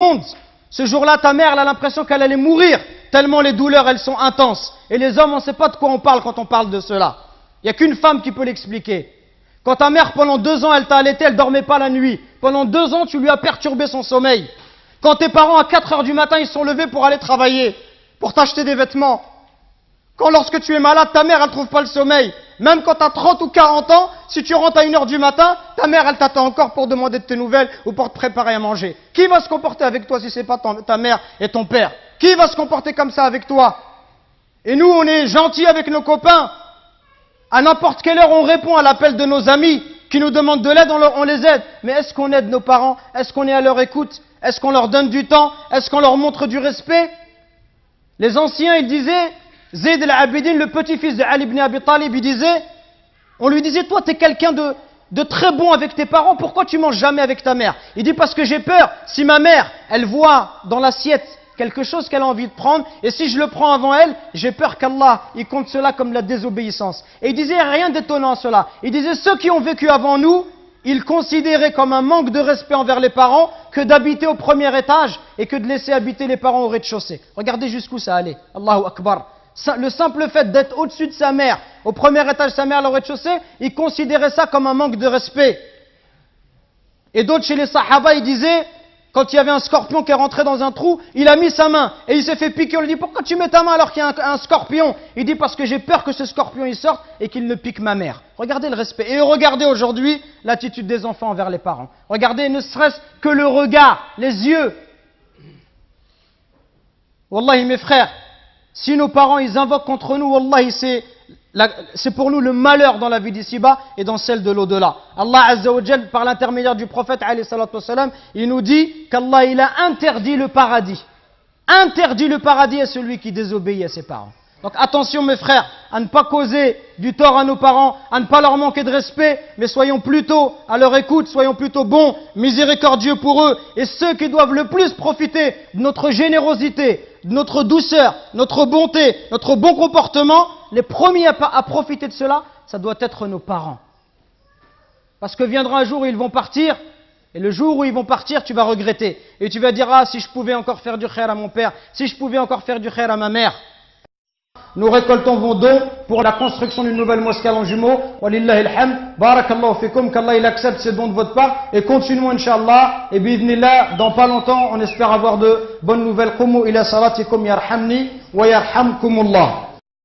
monde. Ce jour-là, ta mère, elle a l'impression qu'elle allait mourir, tellement les douleurs, elles sont intenses. Et les hommes, on ne sait pas de quoi on parle quand on parle de cela. Il n'y a qu'une femme qui peut l'expliquer. Quand ta mère, pendant 2 ans, elle t'a allaité, elle ne dormait pas la nuit. Pendant 2 ans, tu lui as perturbé son sommeil. Quand tes parents, à 4 heures du matin, ils sont levés pour aller travailler, pour t'acheter des vêtements. Quand lorsque tu es malade, ta mère, elle ne trouve pas le sommeil. Même quand tu as 30 ou 40 ans, si tu rentres à 1 heure du matin, ta mère, elle t'attend encore pour demander de tes nouvelles ou pour te préparer à manger. Qui va se comporter avec toi si ce n'est pas ta mère et ton père? Qui va se comporter comme ça avec toi? Et nous, on est gentils avec nos copains. À n'importe quelle heure, on répond à l'appel de nos amis qui nous demandent de l'aide, on les aide. Mais est-ce qu'on aide nos parents? Est-ce qu'on est à leur écoute? Est-ce qu'on leur donne du temps? Est-ce qu'on leur montre du respect? Les anciens, ils disaient, Zayd al-Abidin, le petit-fils de Ali ibn Abi Talib, il disait, on lui disait, toi, tu es quelqu'un de très bon avec tes parents, pourquoi tu manges jamais avec ta mère? Il dit, parce que j'ai peur, si ma mère, elle voit dans l'assiette quelque chose qu'elle a envie de prendre, et si je le prends avant elle, j'ai peur qu'Allah, il compte cela comme la désobéissance. Et il disait, rien d'étonnant à cela. Il disait, ceux qui ont vécu avant nous, ils considéraient comme un manque de respect envers les parents que d'habiter au premier étage et que de laisser habiter les parents au rez-de-chaussée. Regardez jusqu'où ça allait. Allahu Akbar. Le simple fait d'être au-dessus de sa mère, au premier étage de sa mère, au rez-de-chaussée, ils considéraient ça comme un manque de respect. Et d'autres chez les Sahaba, ils disaient, quand il y avait un scorpion qui est rentré dans un trou, il a mis sa main et il s'est fait piquer. On lui dit, pourquoi tu mets ta main alors qu'il y a un scorpion? Il dit, parce que j'ai peur que ce scorpion il sorte et qu'il ne pique ma mère. Regardez le respect. Et regardez aujourd'hui l'attitude des enfants envers les parents. Regardez ne serait-ce que le regard, les yeux. Wallahi mes frères, si nos parents ils invoquent contre nous, wallahi c'est pour nous le malheur dans la vie d'ici-bas et dans celle de l'au-delà. Allah Azza wa Jal, par l'intermédiaire du prophète alayhi salatu wassalam, il nous dit qu'Allah il a interdit le paradis. Interdit le paradis à celui qui désobéit à ses parents. Donc attention mes frères, à ne pas causer du tort à nos parents, à ne pas leur manquer de respect, mais soyons plutôt à leur écoute, soyons plutôt bons, miséricordieux pour eux. Et ceux qui doivent le plus profiter de notre générosité, de notre douceur, notre bonté, notre bon comportement, les premiers à profiter de cela, ça doit être nos parents. Parce que viendra un jour où ils vont partir, et le jour où ils vont partir, tu vas regretter. Et tu vas dire, ah, si je pouvais encore faire du khair à mon père, si je pouvais encore faire du khair à ma mère. Nous récoltons vos dons pour la construction d'une nouvelle mosquée à Longjumeau. Walillahi alhamd. Barakallahu fikum. Qu'Allah il accepte ces dons de votre part. Et continuons, Inch'Allah. Et bi'idhnillah, dans pas longtemps, on espère avoir de bonnes nouvelles. Qumu ila salatikum yarhamni wa yarhamkumullah.